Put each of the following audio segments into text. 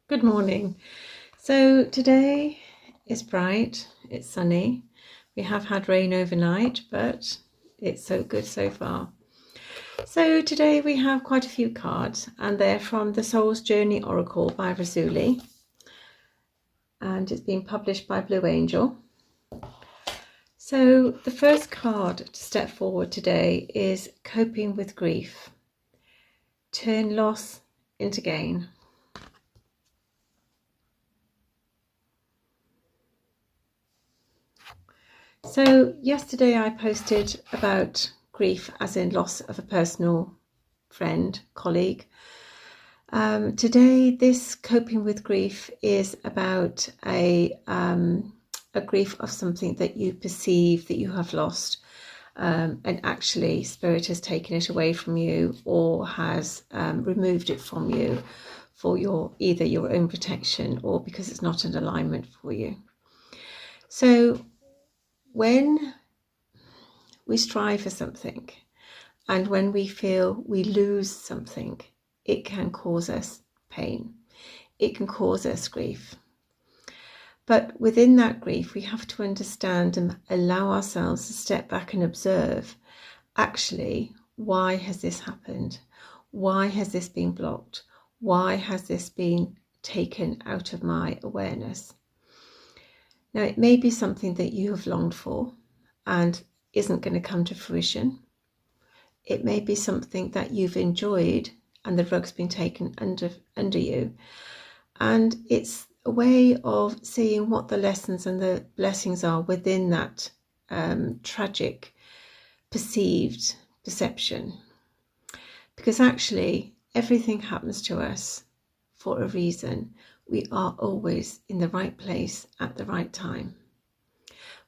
Good morning. So today is bright, it's sunny. We have had rain overnight, but it's so good so far. So today we have quite a few cards, and they're from the Soul's Journey Oracle by Rasuli, and it's been published by Blue Angel. So the first card to step forward today is Coping with Grief. Turn loss into gain. So yesterday I posted about grief as in loss of a personal friend, colleague. Today this coping with grief is about a grief of something that you perceive that you have lost, and actually Spirit has taken it away from you or has removed it from you for either your own protection or because it's not in alignment for you. So when we strive for something and when we feel we lose something, it can cause us pain. It can cause us grief. But within that grief, we have to understand and allow ourselves to step back and observe, actually, why has this happened? Why has this been blocked? Why has this been taken out of my awareness? Now, it may be something that you have longed for and isn't going to come to fruition. It may be something that you've enjoyed and the rug's been taken under you. And it's a way of seeing what the lessons and the blessings are within that tragic perceived perception. Because actually, everything happens to us for a reason. We are always in the right place at the right time.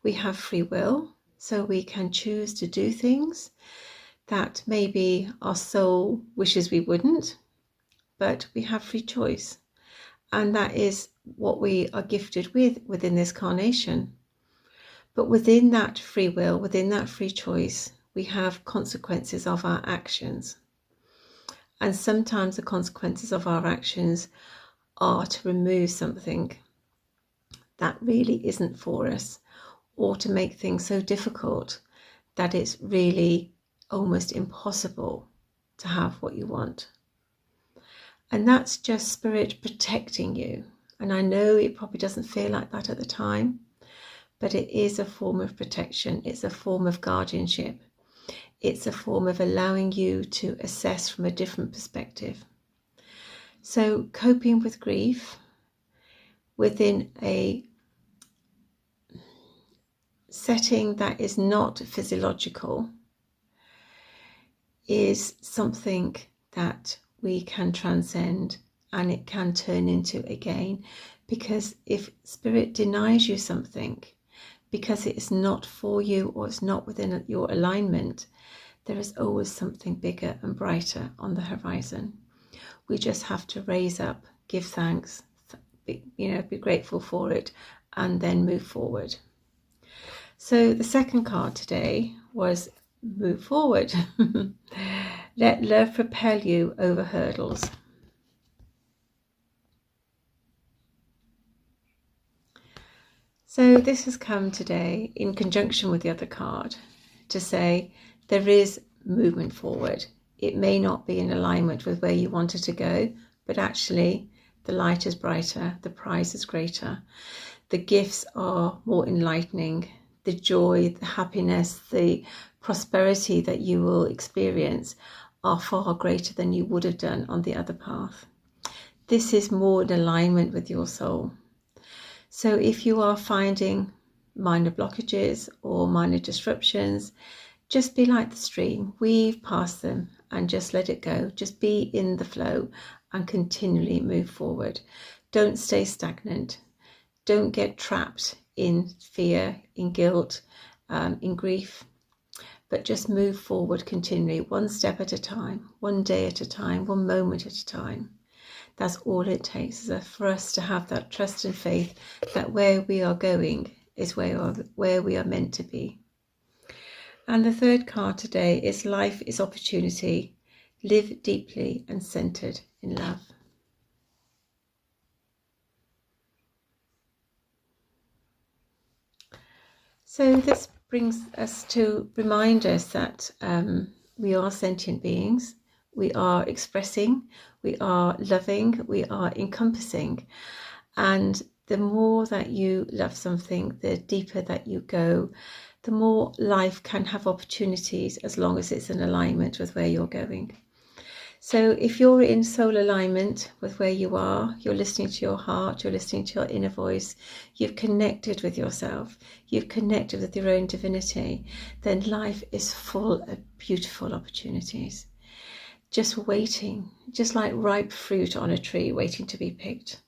We have free will, so we can choose to do things that maybe our soul wishes we wouldn't, but we have free choice. And that is what we are gifted with within this carnation. But within that free will, within that free choice, we have consequences of our actions. And sometimes the consequences of our actions are to remove something that really isn't for us, or to make things so difficult that it's really almost impossible to have what you want. And that's just Spirit protecting you. And I know it probably doesn't feel like that at the time, but it is a form of protection. It's a form of guardianship. It's a form of allowing you to assess from a different perspective. So coping with grief within a setting that is not physiological is something that we can transcend, and it can turn into a gain. Because if Spirit denies you something because it is not for you or it's not within your alignment, there is always something bigger and brighter on the horizon. We just have to raise up, give thanks, be grateful for it, and then move forward. So the second card today was move forward. Let love propel you over hurdles. So this has come today in conjunction with the other card to say there is movement forward. It may not be in alignment with where you wanted to go, but actually the light is brighter, the prize is greater, the gifts are more enlightening, the joy, the happiness, the prosperity that you will experience are far greater than you would have done on the other path. This is more in alignment with your soul. So if you are finding minor blockages or minor disruptions, just be like the stream, weave past them and just let it go. Just be in the flow and continually move forward. Don't stay stagnant. Don't get trapped in fear, in guilt, in grief, but just move forward continually, one step at a time, one day at a time, one moment at a time. That's all it takes is for us to have that trust and faith that where we are going is where we are meant to be. And the third card today is life is opportunity. Live deeply and centered in love. So this brings us to remind us that we are sentient beings, we are expressing, we are loving, we are encompassing. And the more that you love something, the deeper that you go, the more life can have opportunities as long as it's in alignment with where you're going. So if you're in soul alignment with where you are, you're listening to your heart, you're listening to your inner voice, you've connected with yourself, you've connected with your own divinity, then life is full of beautiful opportunities. Just waiting, just like ripe fruit on a tree waiting to be picked.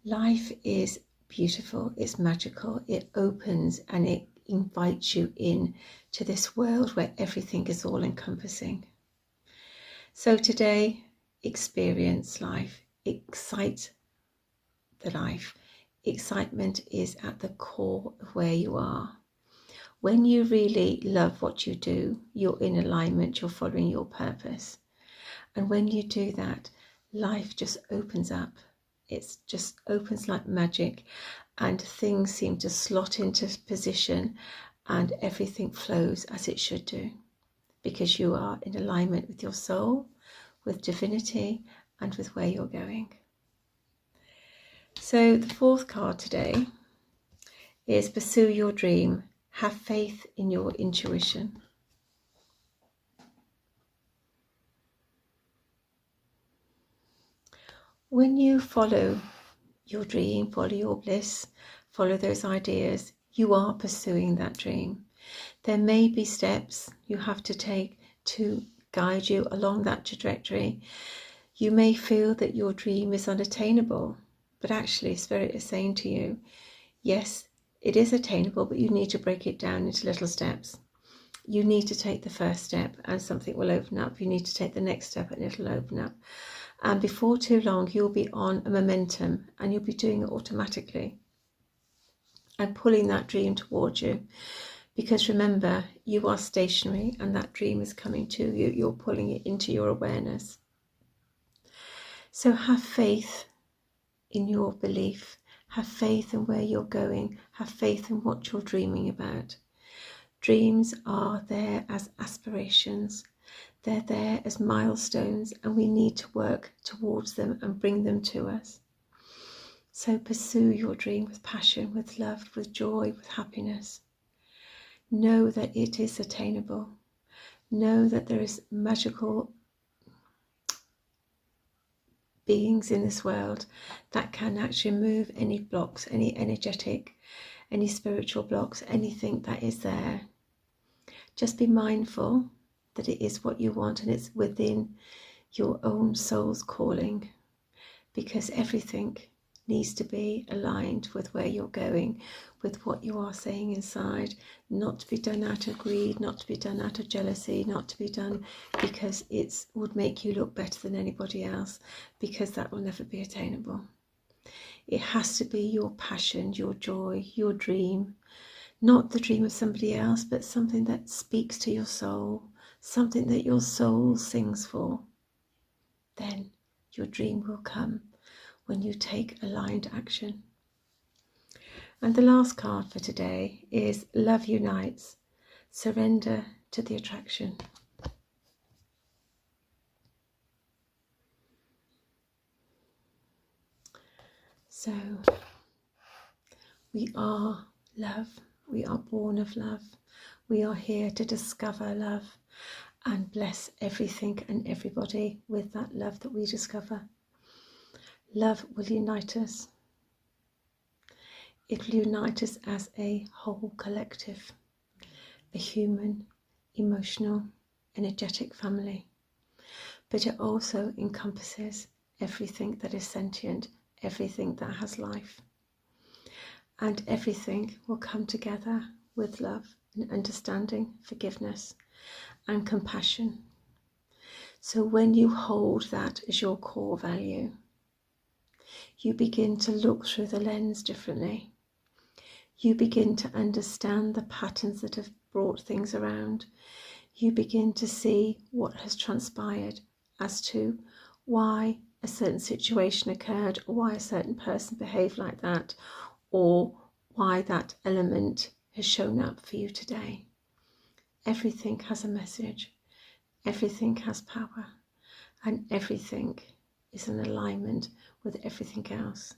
Life is beautiful, it's magical, it opens and it invites you in to this world where everything is all encompassing. So today, experience life, excite the life. Excitement is at the core of where you are. When you really love what you do, you're in alignment, you're following your purpose. And when you do that, life just opens up. It just opens like magic, and things seem to slot into position and everything flows as it should do, because you are in alignment with your soul, with divinity, and with where you're going. So the fourth card today is pursue your dream. Have faith in your intuition. When you follow your dream, follow your bliss, follow those ideas, you are pursuing that dream. There may be steps you have to take to guide you along that trajectory. You may feel that your dream is unattainable, but actually Spirit is saying to you, yes, it is attainable, but you need to break it down into little steps. You need to take the first step and something will open up. You need to take the next step and it'll open up. And before too long, you'll be on a momentum and you'll be doing it automatically and pulling that dream towards you. Because remember, you are stationary and that dream is coming to you. You're pulling it into your awareness. So have faith in your belief. Have faith in where you're going. Have faith in what you're dreaming about. Dreams are there as aspirations. They're there as milestones, and we need to work towards them and bring them to us. So pursue your dream with passion, with love, with joy, with happiness. Know that it is attainable. Know that there is magical beings in this world that can actually move any blocks, any energetic, any spiritual blocks, anything that is there. Just be mindful that it is what you want and it's within your own soul's calling, because everything needs to be aligned with where you're going, with what you are saying inside, not to be done out of greed, not to be done out of jealousy, not to be done because it would make you look better than anybody else, because that will never be attainable. It has to be your passion, your joy, your dream, not the dream of somebody else, but something that speaks to your soul, something that your soul sings for. Then your dream will come when you take aligned action. And the last card for today is Love Unites. Surrender to the attraction. So we are love. We are born of love. We are here to discover love and bless everything and everybody with that love that we discover. Love will unite us. It will unite us as a whole collective, a human, emotional, energetic family. But it also encompasses everything that is sentient, everything that has life. And everything will come together with love and understanding, forgiveness and compassion. So when you hold that as your core value, you begin to look through the lens differently. You begin to understand the patterns that have brought things around. You begin to see what has transpired as to why a certain situation occurred, or why a certain person behaved like that, or why that element has shown up for you today. Everything has a message, everything has power, and everything is in alignment with everything else.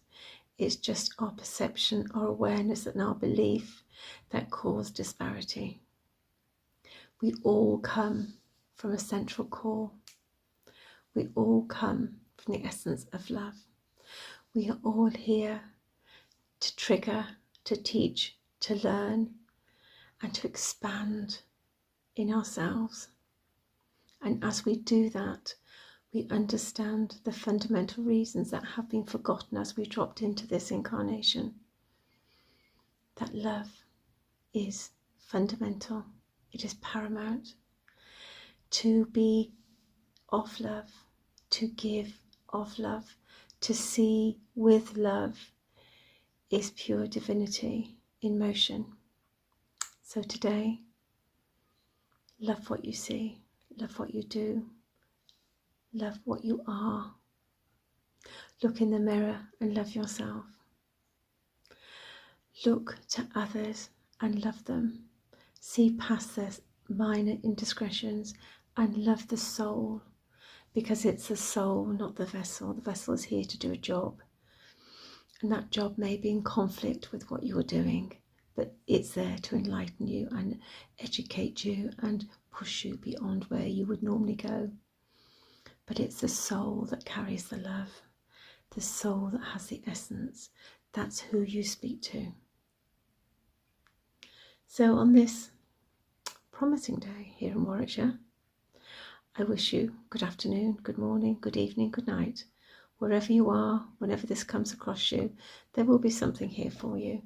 It's just our perception, our awareness, and our belief that cause disparity. We all come from a central core. We all come from the essence of love. We are all here to trigger, to teach, to learn, and to expand in ourselves. And as we do that, we understand the fundamental reasons that have been forgotten as we dropped into this incarnation. That love is fundamental. It is paramount. To be of love, to give of love, to see with love is pure divinity in motion. So today, love what you see, love what you do, love what you are. Look in the mirror and love yourself. Look to others and love them. See past their minor indiscretions and love the soul, because it's the soul, not the vessel. The vessel is here to do a job, and that job may be in conflict with what you're doing, but it's there to enlighten you and educate you and push you beyond where you would normally go. But it's the soul that carries the love, the soul that has the essence. That's who you speak to. So on this promising day here in Warwickshire, I wish you good afternoon, good morning, good evening, good night. Wherever you are, whenever this comes across you, there will be something here for you,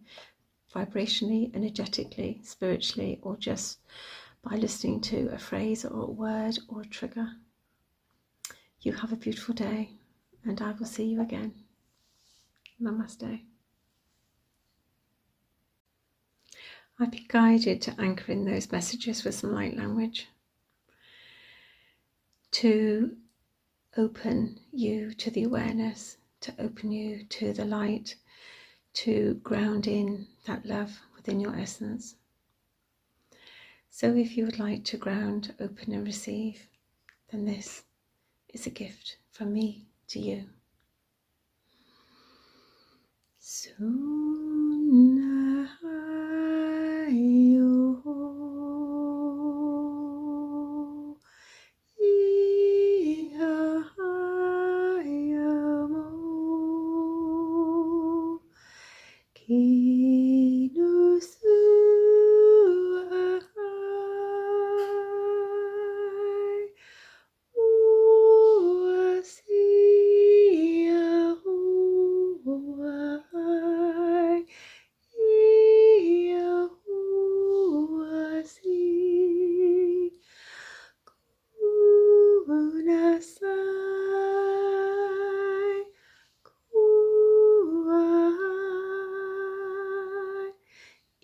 vibrationally, energetically, spiritually, or just by listening to a phrase or a word or a trigger. You have a beautiful day, and I will see you again. Namaste. I've been guided to anchor in those messages with some light language, to open you to the awareness, to open you to the light, to ground in that love within your essence. So if you would like to ground, open and receive, then this is a gift from me to you.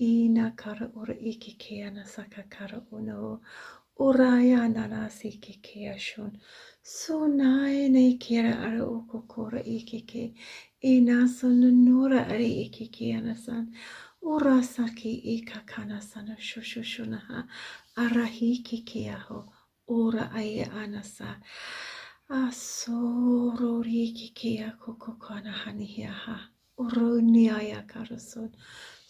Ina kara ora iki kia na saka kara ono oraya nana siki kia shun so nai ne kira ara oko kora iki ke ina son nora ari iki kia na san ora saki ika kana sana shushushuna ha arahi kia ho ora ai anasa asoro riki kia koko kana hani ha oro ni aya karason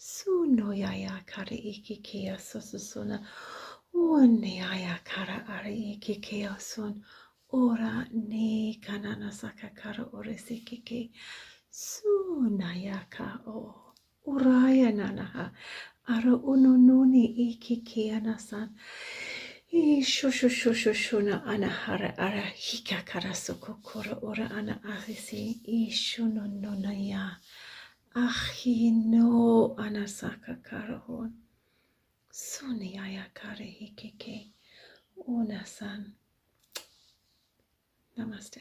Sunoyaya kara ikikia sosusuna. Uneaya kara ari ikikia sun. Ora ne kanana saka kara oresikiki. Sunayaka o. Uraya nanaha. Ara unonuni ikikia nasan. Ishushushuna anahara ara hika kara sokokora ora ana ahisi. Ishunononaya. Ahino anasaka karahon. Suni ayakare hikike. Unasan. Namaste.